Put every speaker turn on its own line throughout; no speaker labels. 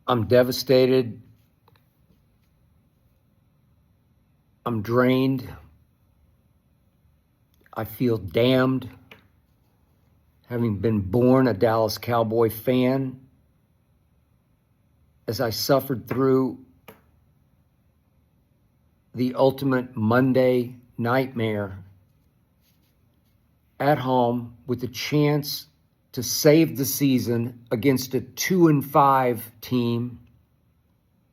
I'm devastated. I'm drained. I feel damned. Having been born a Dallas Cowboy fan, as I suffered through the ultimate Monday nightmare at home with a chance to save the season against a 2-5 team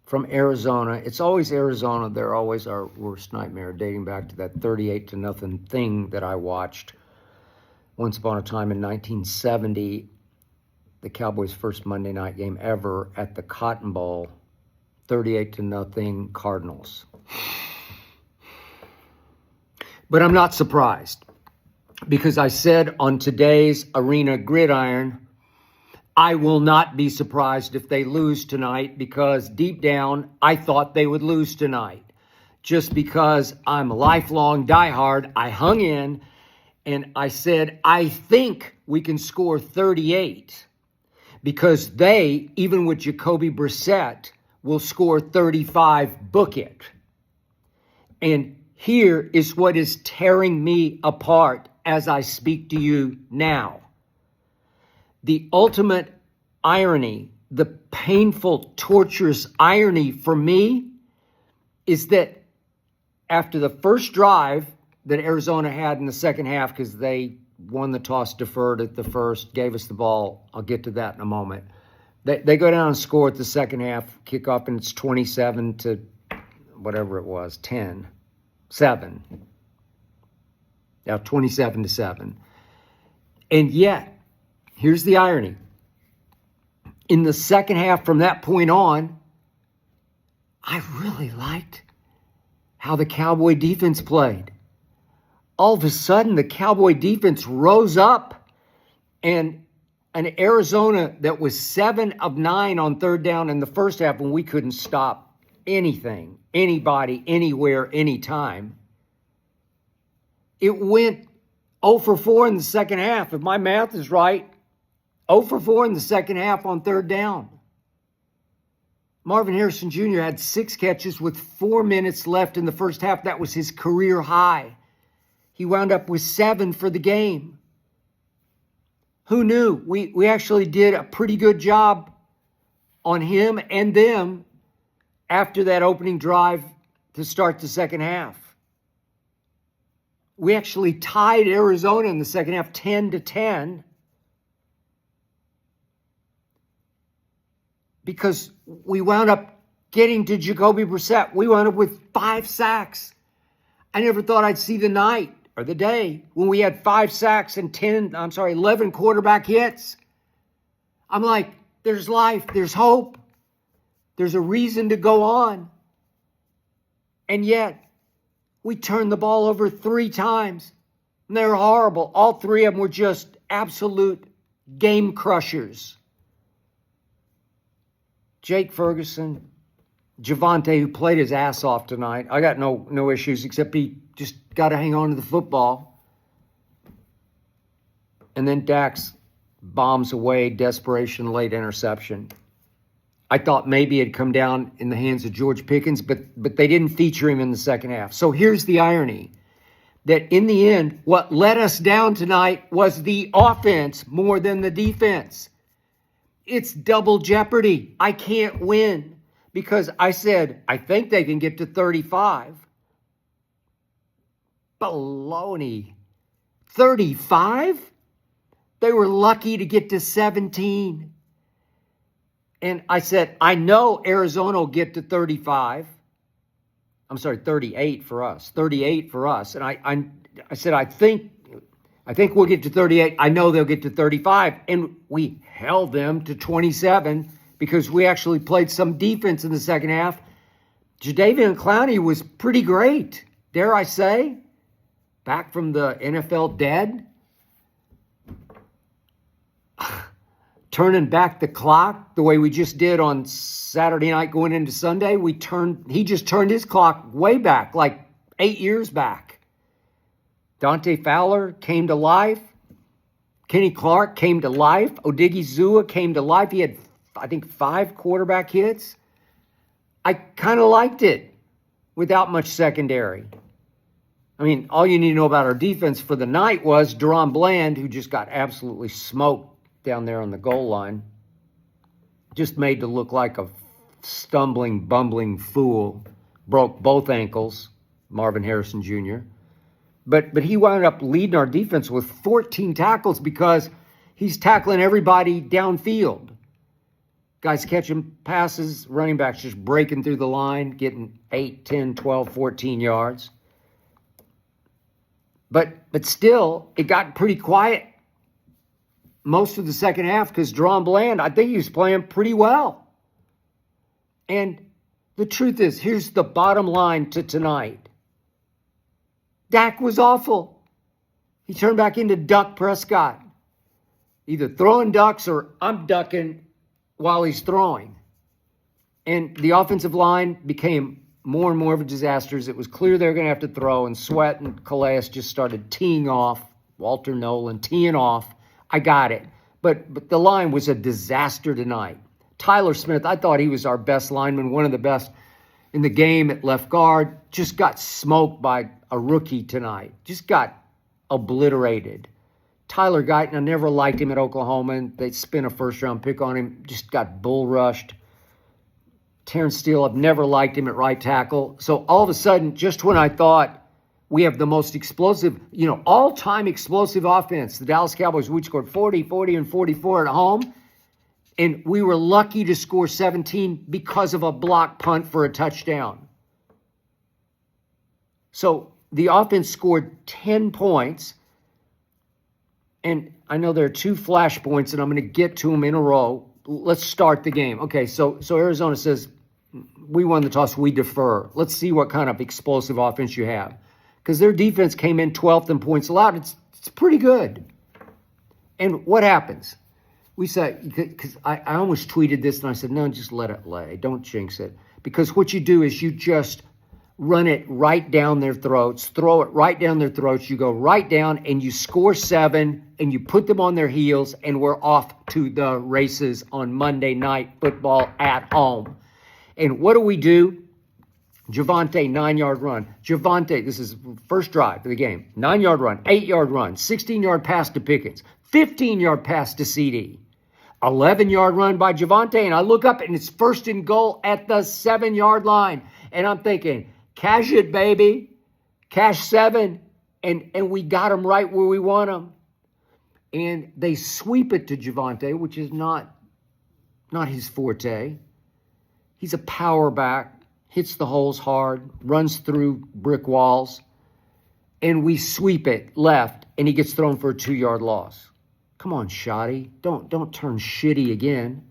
from Arizona. It's always Arizona. They're always our worst nightmare, dating back to that 38-0 thing that I watched once upon a time in 1970, the Cowboys' first Monday night game ever at the Cotton Bowl, 38-0 Cardinals. But I'm not surprised, because I said on today's Arena Gridiron, I will not be surprised if they lose tonight, because deep down, I thought they would lose tonight. Just because I'm a lifelong diehard, I hung in and I said, I think we can score 38, because they, even with Jacoby Brissett, will score 35, book it. And here is what is tearing me apart as I speak to you now. The ultimate irony, the painful, torturous irony for me is that after the first drive that Arizona had in the second half, because they won the toss, deferred at the first, gave us the ball. I'll get to that in a moment. They go down and score at the second half, kickoff, and it's 27 to whatever it was, 7. Now 27-7. And yet, here's the irony. In the second half, from that point on, I really liked how the Cowboy defense played. All of a sudden, the Cowboy defense rose up, and an Arizona that was 7 of 9 on third down in the first half when we couldn't stop anything, anybody, anywhere, anytime. It went 0 for 4 in the second half. If my math is right, 0 for 4 in the second half on third down. Marvin Harrison Jr. had 6 catches with 4 minutes left in the first half. That was his career high. He wound up with 7 for the game. Who knew? We actually did a pretty good job on him and them after that opening drive to start the second half. We actually tied Arizona in the second half 10-10 because we wound up getting to Jacoby Brissett. We wound up with 5 sacks. I never thought I'd see the night or the day when we had 5 sacks and 11 quarterback hits. I'm like, there's life, there's hope, there's a reason to go on. And yet, we turned the ball over 3 times. And they were horrible. All 3 of them were just absolute game crushers. Jake Ferguson, Javonte, who played his ass off tonight. I got no issues, except he just got to hang on to the football. And then Dax bombs away, desperation, late interception. I thought maybe it'd come down in the hands of George Pickens, but they didn't feature him in the second half. So here's the irony, that in the end, what let us down tonight was the offense more than the defense. It's double jeopardy. I can't win because I said, I think they can get to 35. Baloney. 35? They were lucky to get to 17. And I said, I know Arizona will get to 35. I'm sorry, 38 for us. 38 for us. And I said, I think we'll get to 38. I know they'll get to 35. And we held them to 27 because we actually played some defense in the second half. Jadeveon Clowney was pretty great, dare I say. Back from the NFL dead. Turning back the clock the way we just did on Saturday night going into Sunday. He just turned his clock way back, like 8 years back. Dante Fowler came to life. Kenny Clark came to life. Odigizua came to life. He had I think 5 quarterback hits. I kind of liked it without much secondary. I mean, all you need to know about our defense for the night was Deron Bland, who just got absolutely smoked down there on the goal line, just made to look like a stumbling, bumbling fool, broke both ankles, Marvin Harrison Jr. But he wound up leading our defense with 14 tackles because he's tackling everybody downfield. Guys catching passes, running backs just breaking through the line, getting 8, 10, 12, 14 yards. But still, it got pretty quiet most of the second half because Deron Bland, I think he was playing pretty well. And the truth is, here's the bottom line to tonight. Dak was awful. He turned back into Duck Prescott. Either throwing ducks or I'm ducking while he's throwing. And the offensive line became more and more of a disaster. It was clear they were going to have to throw, and Sweat and Calais just started teeing off. Walter Nolan teeing off. I got it. But the line was a disaster tonight. Tyler Smith, I thought he was our best lineman, one of the best in the game at left guard. Just got smoked by a rookie tonight. Just got obliterated. Tyler Guyton, I never liked him at Oklahoma, and they spent a first-round pick on him. Just got bull rushed. Terrence Steele, I've never liked him at right tackle. So all of a sudden, just when I thought we have the most explosive, all-time explosive offense, the Dallas Cowboys, we scored 40, 40, and 44 at home. And we were lucky to score 17 because of a block punt for a touchdown. So the offense scored 10 points. And I know there are 2 flash points, and I'm going to get to them in a row. Let's start the game. Okay, so Arizona says, we won the toss, we defer. Let's see what kind of explosive offense you have. Because their defense came in 12th in points allowed. It's pretty good. And what happens? We said, because I almost tweeted this, and I said, no, just let it lay. Don't jinx it. Because what you do is you just run it right down their throats, throw it right down their throats. You go right down, and you score 7, and you put them on their heels, and we're off to the races on Monday Night Football at home. And what do? Javonte, 9-yard run. Javonte, this is first drive of the game. 9-yard run, 8-yard run, 16-yard pass to Pickens, 15-yard pass to CD, 11-yard run by Javonte. And I look up, and it's first and goal at the 7-yard line. And I'm thinking, cash it, baby. Cash 7. And we got them right where we want them. And they sweep it to Javonte, which is not his forte. He's a power back, hits the holes hard, runs through brick walls, and we sweep it left, and he gets thrown for a 2-yard loss. Come on, Shoddy. Don't turn shitty again.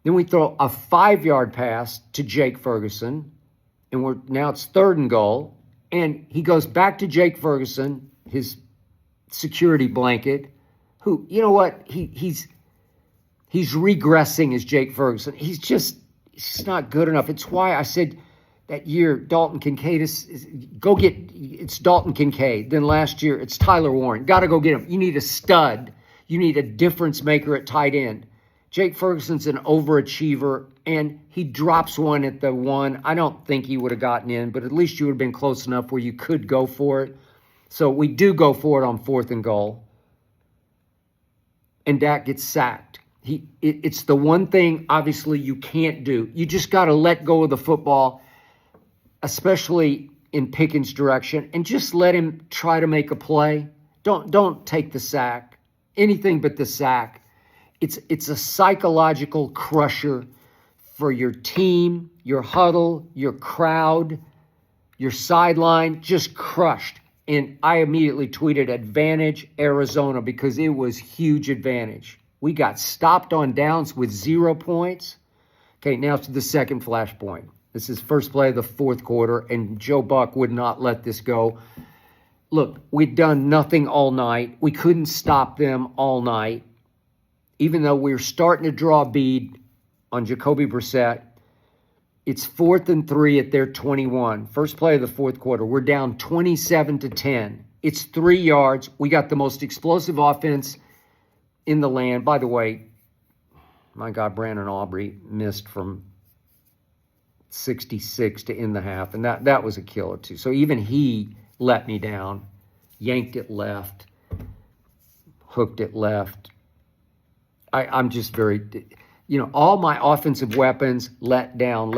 Then we throw a 5-yard pass to Jake Ferguson, and now it's 3rd and goal, and he goes back to Jake Ferguson, his security blanket, who, you know what, he's regressing as Jake Ferguson. He's just not good enough. It's why I said that year Dalton Kincaid it's Dalton Kincaid. Then last year it's Tyler Warren. Got to go get him. You need a stud. You need a difference maker at tight end. Jake Ferguson's an overachiever, and he drops one at the 1. I don't think he would have gotten in, but at least you would have been close enough where you could go for it. So we do go for it on 4th and goal. And Dak gets sacked. It's the one thing, obviously, you can't do. You just got to let go of the football, especially in Pickens' direction, and just let him try to make a play. Don't take the sack. Anything but the sack. It's a psychological crusher for your team, your huddle, your crowd, your sideline, just crushed. And I immediately tweeted advantage Arizona because it was huge advantage. We got stopped on downs with 0 points. Okay, now to the second flashpoint. This is first play of the 4th quarter, and Joe Buck would not let this go. Look, we'd done nothing all night. We couldn't stop them all night. Even though we were starting to draw a bead on Jacoby Brissett, it's 4th and 3 at their 21. First play of the 4th quarter. We're down 27-10. It's 3 yards. We got the most explosive offense in the land. By the way, My God, Brandon Aubrey missed from 66 to end the half, and that was a killer too. So even he let me down, yanked it left, hooked it left. I'm just very, all my offensive weapons let down.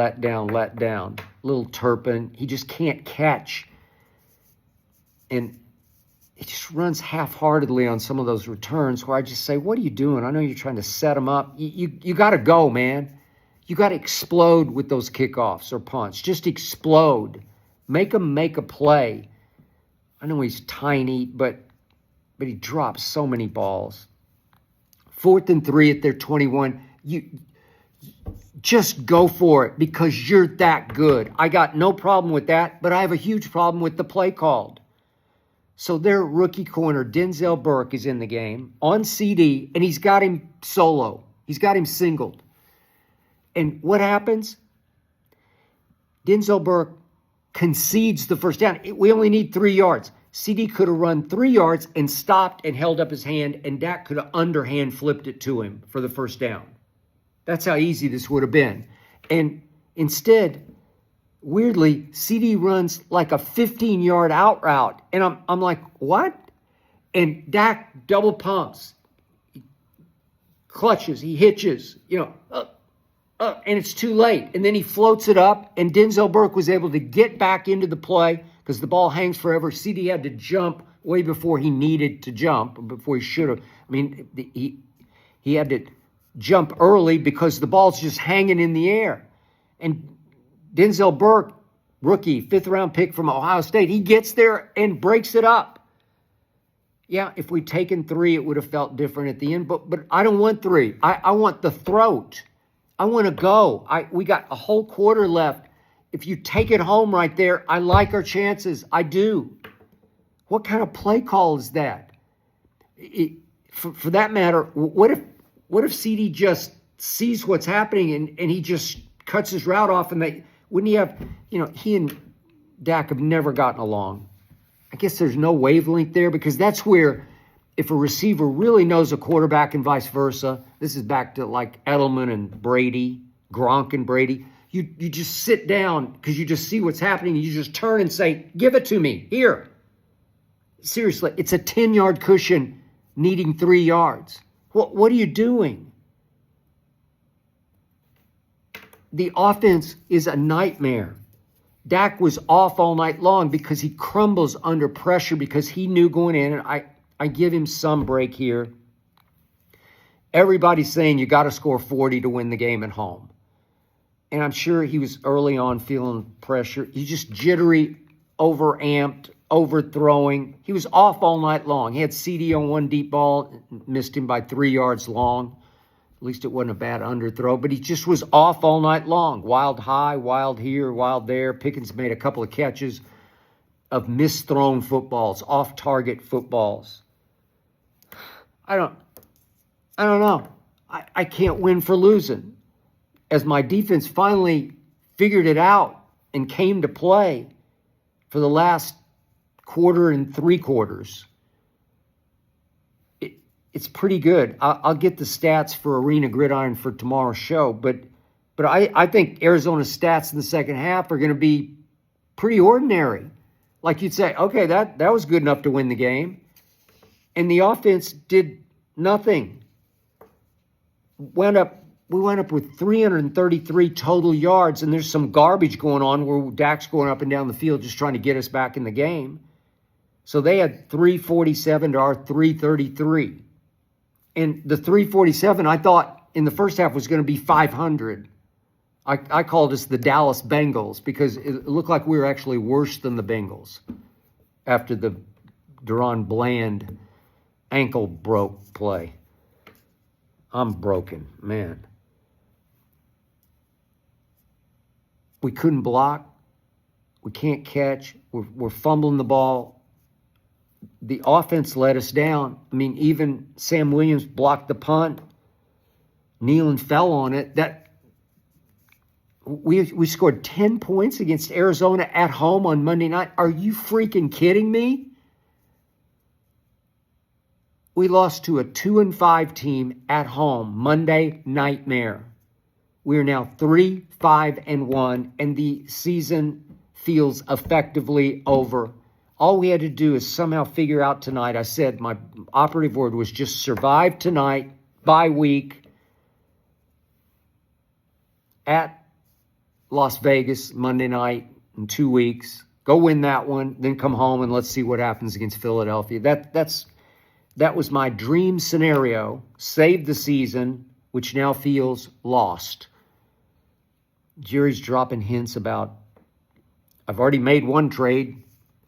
Little Turpin, he just can't catch. And he just runs half-heartedly on some of those returns where I just say, what are you doing? I know you're trying to set him up. You got to go, man. You got to explode with those kickoffs or punts. Just explode. Make him make a play. I know he's tiny, but he drops so many balls. 4th and 3 at their 21. You just go for it because you're that good. I got no problem with that, but I have a huge problem with the play called. So their rookie corner, Denzel Burke, is in the game on CD, and he's got him solo. He's got him singled. And what happens? Denzel Burke concedes the first down. We only need 3 yards. CD could have run 3 yards and stopped and held up his hand, and Dak could have underhand flipped it to him for the first down. That's how easy this would have been. And instead, weirdly, CD runs like a 15-yard out route. And I'm like, what? And Dak double pumps. He clutches. He hitches. And it's too late. And then he floats it up, and Denzel Burke was able to get back into the play because the ball hangs forever. CD had to jump way before he needed to jump, before he should have. I mean, he had to jump early because the ball's just hanging in the air. And Denzel Burke, rookie, 5th-round pick from Ohio State, he gets there and breaks it up. Yeah, if we'd taken 3, it would have felt different at the end, but I don't want 3. I want the throat. I want to go. We got a whole quarter left. If you take it home right there, I like our chances. I do. What kind of play call is that? For that matter, what if CD just sees what's happening and he just cuts his route off, and wouldn't he have, he and Dak have never gotten along. I guess there's no wavelength there, because that's where, if a receiver really knows a quarterback and vice versa, this is back to like Edelman and Brady, Gronk and Brady, you just sit down because you just see what's happening, and you just turn and say, give it to me, here. Seriously, it's a 10-yard cushion needing 3 yards. What are you doing? The offense is a nightmare. Dak was off all night long because he crumbles under pressure because he knew going in, and I give him some break here. Everybody's saying you got to score 40 to win the game at home. And I'm sure he was early on feeling pressure. He's just jittery, overamped, overthrowing. He was off all night long. He had CD on one deep ball, missed him by 3 yards long. At least it wasn't a bad underthrow, but he just was off all night long. Wild high, wild here, wild there. Pickens made a couple of catches of misthrown footballs, off-target footballs. I don't know. I can't win for losing. As my defense finally figured it out and came to play for the last quarter and 3 quarters, it's pretty good. I'll get the stats for Arena Gridiron for tomorrow's show, but I think Arizona's stats in the second half are going to be pretty ordinary. Like you'd say, okay, that was good enough to win the game. And the offense did nothing. We went up with 333 total yards, and there's some garbage going on where Dak's going up and down the field just trying to get us back in the game. So they had 347 to our 333. And the 347, I thought in the first half was going to be 500. I called us the Dallas Bengals because it looked like we were actually worse than the Bengals after the Deron Bland ankle broke play. I'm broken, man. We couldn't block. We can't catch. We're fumbling the ball. The offense let us down. I mean, even Sam Williams blocked the punt. Nealon fell on it. We scored 10 points against Arizona at home on Monday night. Are you freaking kidding me? We lost to a 2-5 team at home. Monday nightmare. We are now 3-5-1, and the season feels effectively over. All we had to do is somehow figure out tonight. I said my operative word was just survive tonight, bye week at Las Vegas Monday night in 2 weeks. Go win that one, then come home and let's see what happens against Philadelphia. That was my dream scenario. Save the season, which now feels lost. Jerry's dropping hints about, I've already made one trade.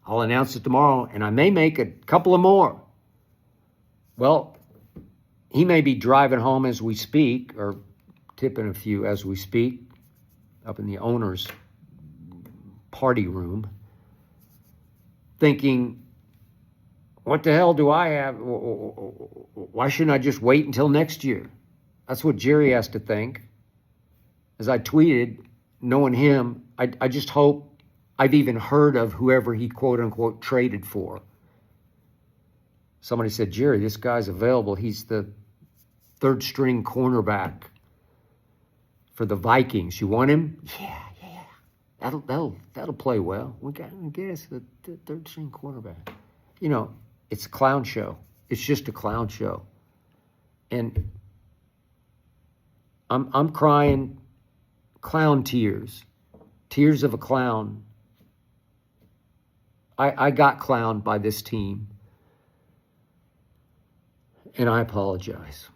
I'll announce it tomorrow, and I may make a couple of more. Well, he may be driving home as we speak, or tipping a few as we speak, up in the owner's party room, thinking, what the hell do I have? Why shouldn't I just wait until next year? That's what Jerry has to think. As I tweeted, knowing him, I just hope I've even heard of whoever he quote-unquote traded for. Somebody said, Jerry, this guy's available. He's the third-string cornerback for the Vikings. You want him? Yeah. That'll play well. We got to guess the third-string quarterback. You know, it's a clown show. It's just a clown show. And I'm crying clown tears. Tears of a clown. I got clowned by this team. And I apologize.